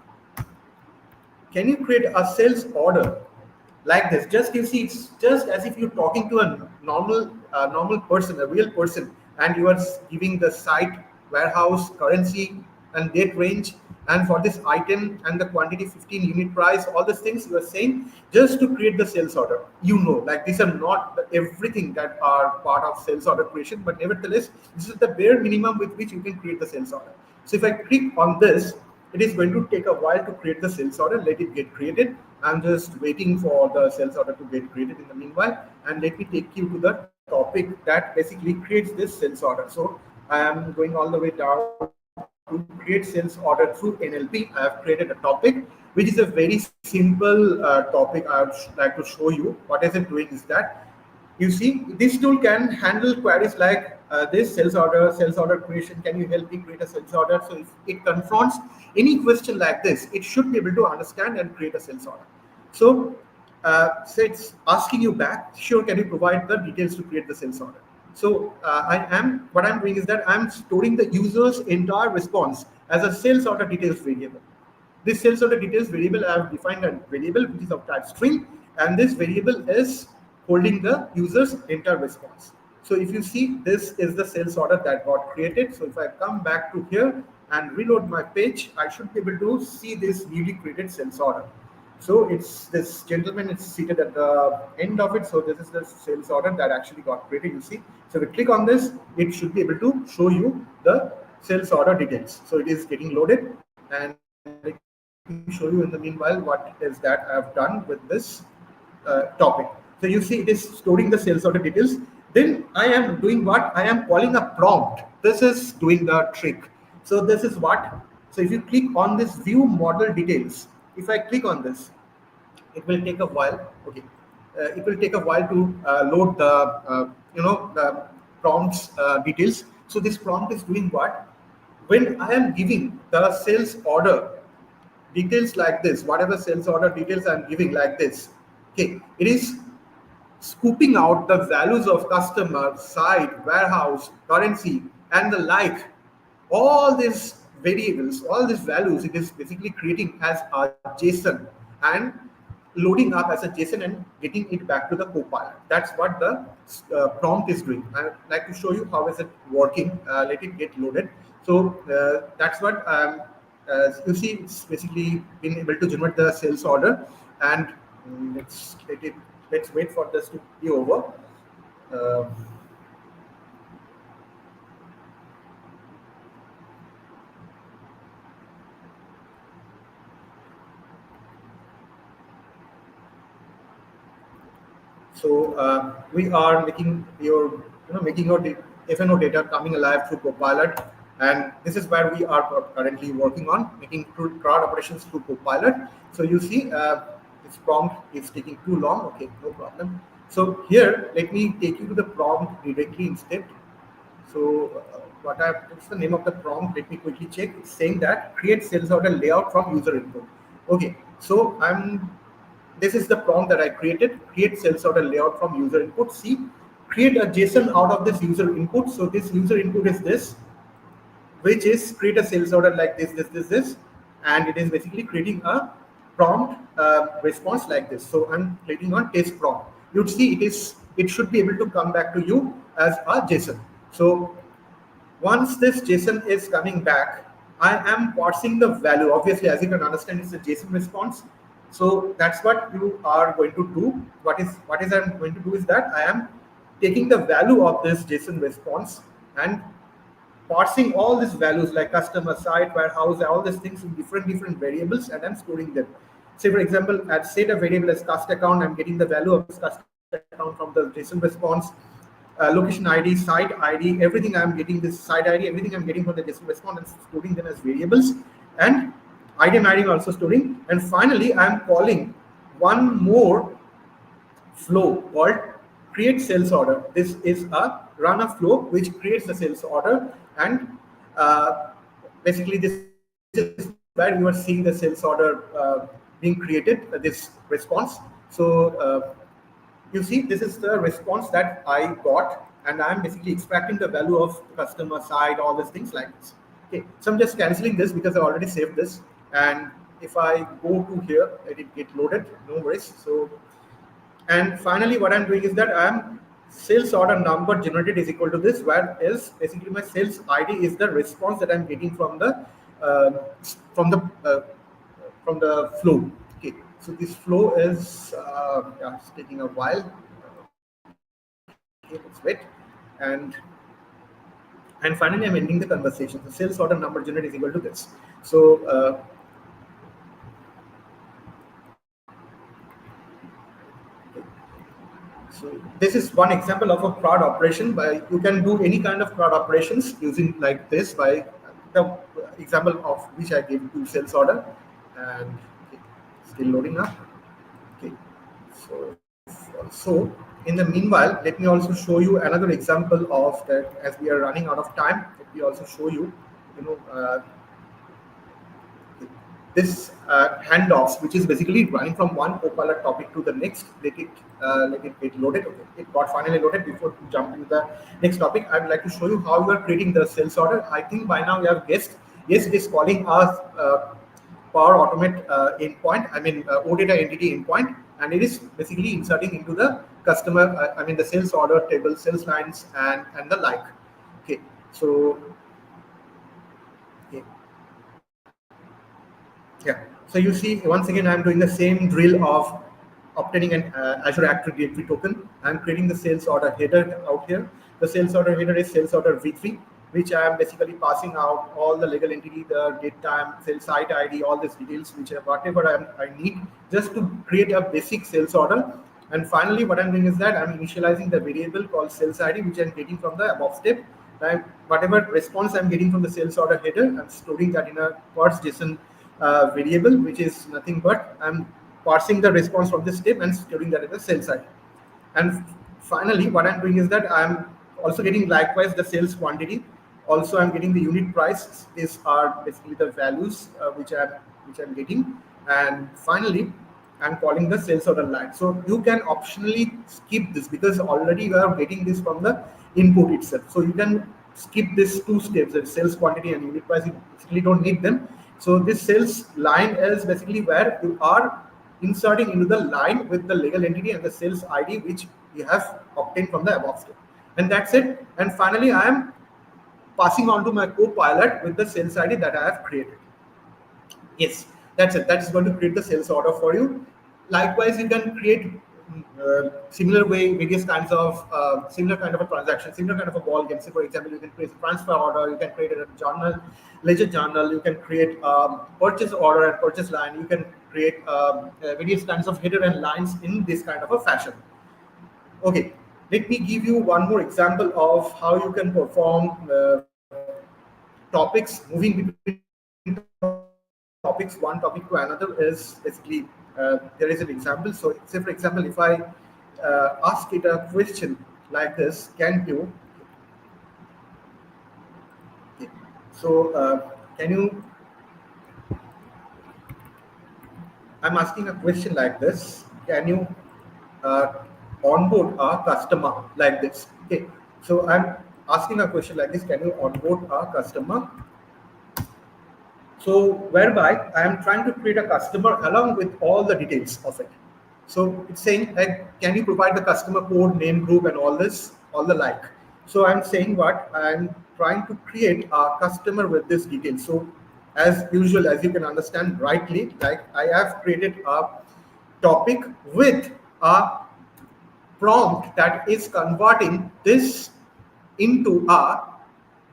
can you create a sales order like this? Just, you see, it's just as if you're talking to a normal person, a real person, and you are giving the site, warehouse, currency, and date range, and for this item and the quantity, 15 unit price, all these things you are saying just to create the sales order. Like, these are not everything that are part of sales order creation, but nevertheless, this is the bare minimum with which you can create the sales order. So if I click on this, it is going to take a while to create the sales order. Let it get created. I'm just waiting for the sales order to get created in the meanwhile. And let me take you to the topic that basically creates this sales order. So I am going all the way down to create sales order through NLP. I have created a topic, which is a very simple topic. I would like to show you. What is it doing is that you see, this tool can handle queries like this sales order creation. Can you help me create a sales order? So if it confronts any question like this, it should be able to understand and create a sales order. So, so it's asking you back, sure, can you provide the details to create the sales order? So what I'm doing is that I'm storing the user's entire response as a sales order details variable. This sales order details variable, I have defined a variable which is of type string, and this variable is holding the user's entire response. So if you see, this is the sales order that got created. So if I come back to here and reload my page, I should be able to see this newly created sales order. So it's this gentleman is seated at the end of it. So this is the sales order that actually got created, you see. So if you click on this, it should be able to show you the sales order details. So it is getting loaded, and let me show you in the meanwhile what is that I have done with this topic. So you see, it is storing the sales order details. Then I am doing what? I am calling a prompt. This is doing the trick. So this is what? So if you click on this view model details, if I click on this, it will take a while. Okay, it will take a while to load the the prompts details. So this prompt is doing what? When I am giving the sales order details like this, whatever sales order details I'm giving like this, okay, it is scooping out the values of customer, site, warehouse, currency, and the like. All these variables, all these values, it is basically creating as a JSON and loading up as a JSON and getting it back to the Copilot. That's what the prompt is doing. I'd like to show you how is it working. Let it get loaded. So that's what you see. It's basically been able to generate the sales order, and let's wait for this to be over. Uh, So we are making your F&O data coming alive through Copilot, and this is where we are currently working on making CRUD operations through Copilot. So you see, this prompt is taking too long. Okay, no problem. So here, let me take you to the prompt directly instead. So what's the name of the prompt? Let me quickly check. It's saying that create sales order layout from user input. Okay, so this is the prompt that I created. Create sales order layout from user input. See, create a JSON out of this user input. So this user input is this, which is create a sales order like this, and it is basically creating a prompt response like this. So I'm clicking on test prompt. You'd see it should be able to come back to you as a JSON. So once this JSON is coming back, I am parsing the value. Obviously, as you can understand, it's a JSON response. So that's what you are going to do. What is I'm going to do is that I am taking the value of this JSON response and parsing all these values like customer, site, warehouse, all these things in different variables, and I'm storing them. Say for example, I've set a variable as cust account. I'm getting the value of this cust account from the JSON response. Location ID, site ID, everything I'm getting, this site ID, everything I'm getting from the JSON response and storing them as variables. And item ID also storing. And finally, I'm calling one more flow called create sales order. This is a run a flow which creates the sales order, and basically this is where you are seeing the sales order being created, this response. So you see, this is the response that I got, and I'm basically extracting the value of customer side, all these things like this. Okay, so I'm just canceling this because I already saved this. And if I go to here, let it get loaded, no worries. So, and finally, what I'm doing is that I'm sales order number generated is equal to this, where is basically my sales ID is the response that I'm getting from the flow. Okay, so this flow is it's taking a while. Okay, let's wait. And And finally, I'm ending the conversation. The sales order number generated is equal to this. So so this is one example of a CRUD operation. By you can do any kind of CRUD operations using like this by the example of which I gave to sales order, and okay, still loading up. Okay, so in the meanwhile, let me also show you another example of that. As we are running out of time, let me also show you, you know. This handoffs, which is basically running from one Copilot topic to the next. Let it get loaded. Okay, it got finally loaded. Before to jump into the next topic, I would like to show you how you are creating the sales order. I think by now you have guessed. Yes, it is calling us PowerAutomate endpoint. I mean OData entity endpoint, and it is basically inserting into the customer. I mean the sales order table, sales lines, and the like. Okay, so. Okay. Yeah, so you see, once again, I'm doing the same drill of obtaining an Azure Active Directory token. I'm creating the sales order header out here. The sales order header is sales order V3, which I am basically passing out all the legal entity, the date time, sales site ID, all these details, which are whatever I need just to create a basic sales order. And finally, what I'm doing is that I'm initializing the variable called sales ID, which I'm getting from the above step. Whatever response I'm getting from the sales order header, I'm storing that in a parse JSON variable, which is nothing but I'm parsing the response from this step and storing that in the sales ID. And finally, what I'm doing is that I'm also getting likewise the sales quantity. Also, I'm getting the unit price. These are basically the values which I'm getting. And finally, I'm calling the sales order line. So you can optionally skip this because already you are getting this from the input itself. So you can skip these two steps, the sales quantity and unit price. You basically don't need them. So this sales line is basically where you are inserting into the line with the legal entity and the sales ID which you have obtained from the above step. And that's it. And finally, I am passing on to my Copilot with the sales ID that I have created. Yes, that's it. That is going to create the sales order for you. Likewise, you can create similar way, various kinds of similar kind of a transaction, similar kind of a ball game. So, for example, you can create a transfer order, you can create a journal, ledger journal, you can create purchase order and purchase line. You can create various kinds of header and lines in this kind of a fashion. Okay, let me give you one more example of how you can perform topics, moving between topics, one topic to another is basically there is an example. So say for example, if I ask it a question like this, can you, okay. So can you, I'm asking a question like this, can you onboard a customer like this? Okay, so I'm asking a question like this, can you onboard a customer? So whereby I am trying to create a customer along with all the details of it. So it's saying that can you provide the customer code, name, group, and all this, all the like. So I'm saying what I'm trying to create a customer with this detail. So as usual, as you can understand rightly, like I have created a topic with a prompt that is converting this into a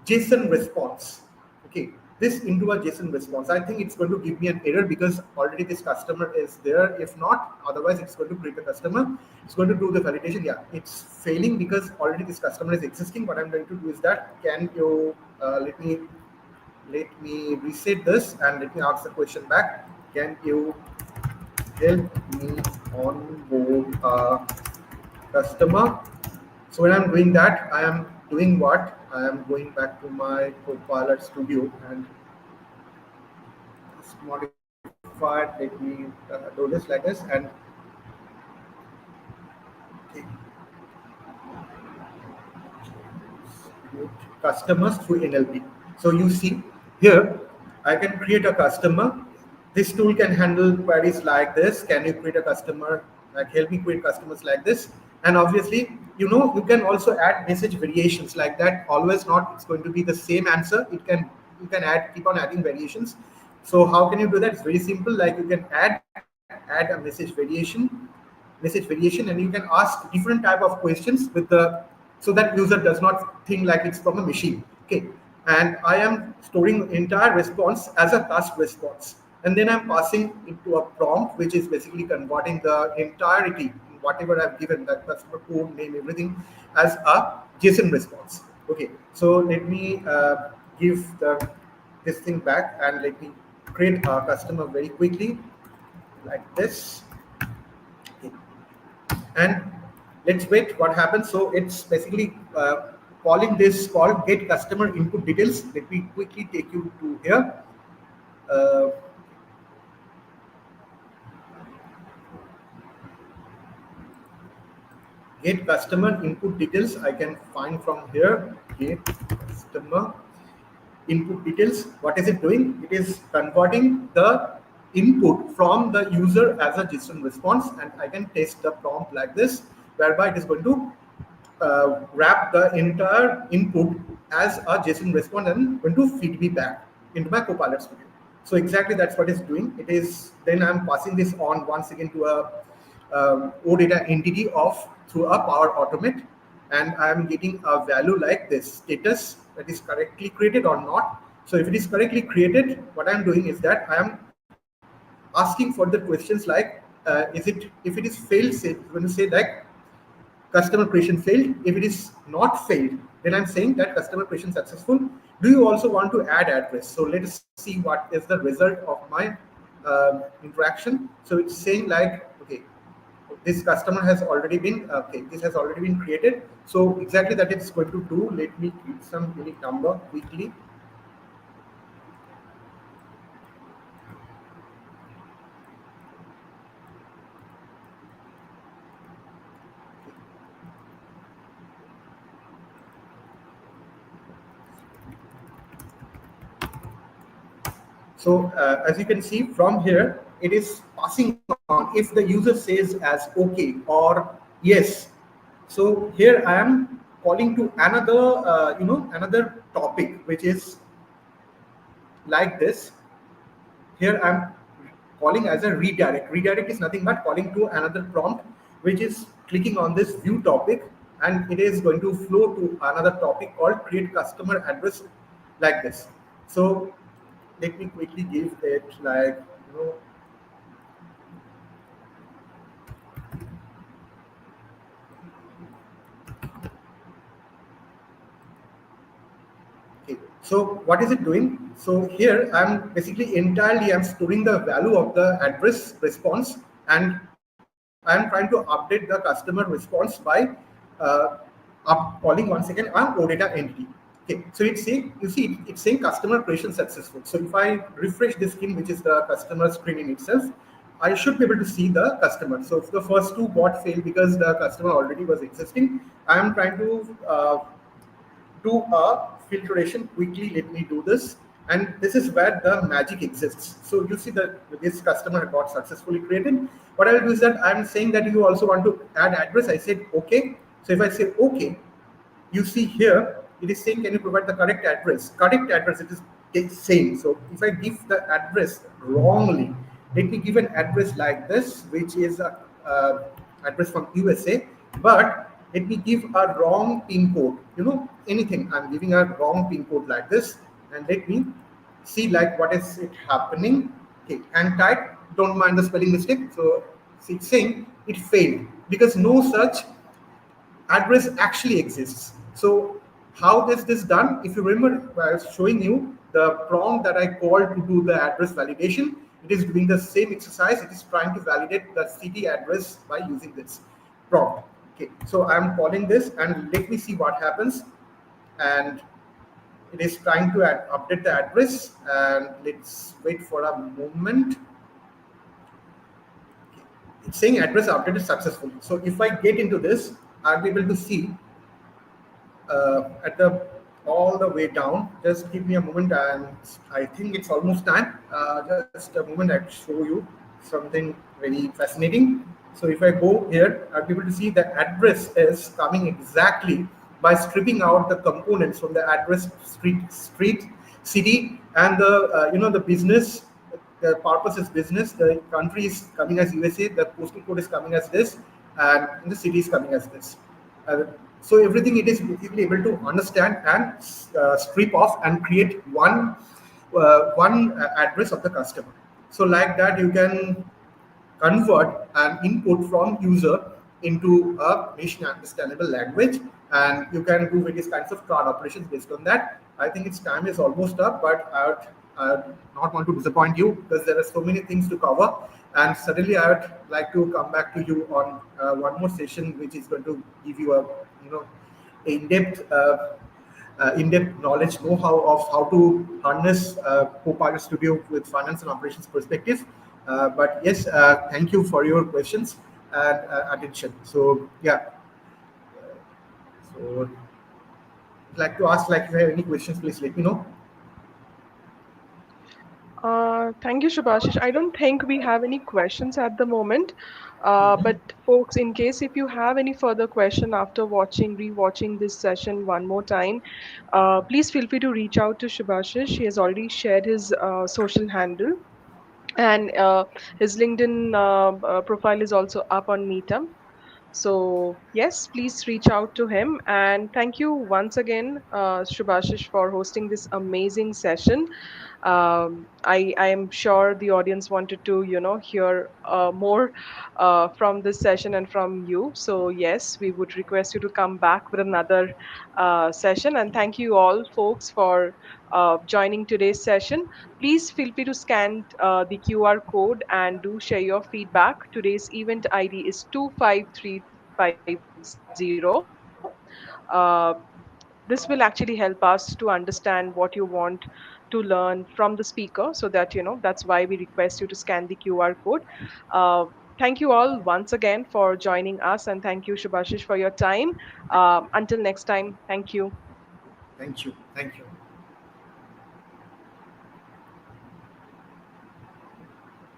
JSON response. Okay, this into a JSON response. I think it's going to give me an error because already this customer is there. If not, otherwise it's going to create a customer. It's going to do the validation. Yeah, it's failing because already this customer is existing. What I'm going to do is that can you let me reset this and let me ask the question back. Can you help me onboard a customer? So when I'm doing that, I am doing what? I am going back to my Copilot Studio and it's modified. Let me do this like this and okay. Customers through NLP. So you see here, I can create a customer. This tool can handle queries like this. Can you create a customer? Like help me create customers like this. And obviously, you can also add message variations like that. Always not, it's going to be the same answer. You can keep on adding variations. So how can you do that? It's very simple. Like you can add a message variation, and you can ask different type of questions with the so that user does not think like it's from a machine. Okay, and I am storing entire response as a cast response, and then I'm passing into a prompt, which is basically converting the entirety, whatever I've given, that customer code name, everything, as a JSON response. Okay, so let me give this thing back, and let me create a customer very quickly, like this. Okay. And let's wait what happens. So it's basically calling this called get customer input details. Let me quickly take you to here. Uh, get customer input details. I can find from here. Get customer input details. What is it doing? It is converting the input from the user as a JSON response, and I can test the prompt like this, whereby it is going to wrap the entire input as a JSON response and going to feed me back into my Copilot Studio. So exactly that's what it's doing. It is then I'm passing this on once again to a OData entity of through a PowerAutomate, and I'm getting a value like this status, that is correctly created or not. So if it is correctly created, what I'm doing is that I am asking for the questions like if it is failed, say when you say like customer creation failed. If it is not failed, then I'm saying that customer creation successful. Do you also want to add address? So let's see what is the result of my interaction. So it's saying like, okay, this customer has already been this has already been created. So exactly that it's going to do. Let me give some unique number quickly. So as you can see from here, it is passing on if the user says as okay or yes. So here I am calling to another, another topic, which is like this. Here I'm calling as a redirect. Redirect is nothing but calling to another prompt, which is clicking on this view topic, and it is going to flow to another topic called create customer address, like this. So let me quickly give it like, okay. So what is it doing? So here I'm basically entirely I'm storing the value of the address response, and I'm trying to update the customer response by calling once again an OData entity. Okay, so it's saying, you see, it's saying customer creation successful. So if I refresh this screen, which is the customer screen in itself, I should be able to see the customer. So if the first two got failed because the customer already was existing, I am trying to do a filtration quickly. Let me do this. And this is where the magic exists. So you see that this customer got successfully created. What I will do is that I'm saying that you also want to add address. I said, okay. So if I say, okay, you see here, it is saying, can you provide the correct address? Correct address, it is saying. So if I give the address wrongly, let me give an address like this, which is a address from USA, but let me give a wrong pin code, anything. I'm giving a wrong pin code like this, and let me see like what is it happening. Okay, and type, don't mind the spelling mistake. So it's saying it failed because no such address actually exists. So how is this done? If you remember, I was showing you the prompt that I called to do the address validation. It is doing the same exercise. It is trying to validate the city address by using this prompt. Okay, so I'm calling this, and let me see what happens. And it is trying to update the address, and let's wait for a moment. Okay. It's saying address updated successfully. So if I get into this, I'll be able to see at the all the way down. Just give me a moment, and I think it's almost time. Just a moment, I'll show you something very fascinating. So if I go here, I'll be able to see the address is coming exactly by stripping out the components from the address, street, city, and the the business. The purpose is business. The country is coming as USA. The postal code is coming as this, and the city is coming as this. So everything it is basically able to understand and strip off and create one address of the customer. So like that, you can convert an input from user into a machine understandable language, and you can do various kinds of CRUD operations based on that. I think its time is almost up, but I would not want to disappoint you because there are so many things to cover, and certainly I would like to come back to you on one more session which is going to give you a in-depth in-depth knowledge, know-how of how to harness Copilot Studio with finance and operations perspective. But yes, thank you for your questions and attention. So yeah, so I'd like to ask, like, if you have any questions, please let me know. Thank you, Subhashish. I don't think we have any questions at the moment. But folks, in case if you have any further question after rewatching this session one more time, please feel free to reach out to Subhashish. He has already shared his social handle, and his LinkedIn profile is also up on Meetup. So yes, please reach out to him. And thank you once again, Shubhashish, for hosting this amazing session. I am sure the audience wanted to, hear more from this session and from you. So yes, we would request you to come back with another session. And thank you all, folks, for joining today's session. Please feel free to scan the QR code and do share your feedback. Today's event ID is 25350. This will actually help us to understand what you want to learn from the speaker, so that that's why we request you to scan the QR code. uh, Thank you all once again for joining us, and thank you, Shubhashish, for your time. Until next time, thank you. Thank you. Thank you.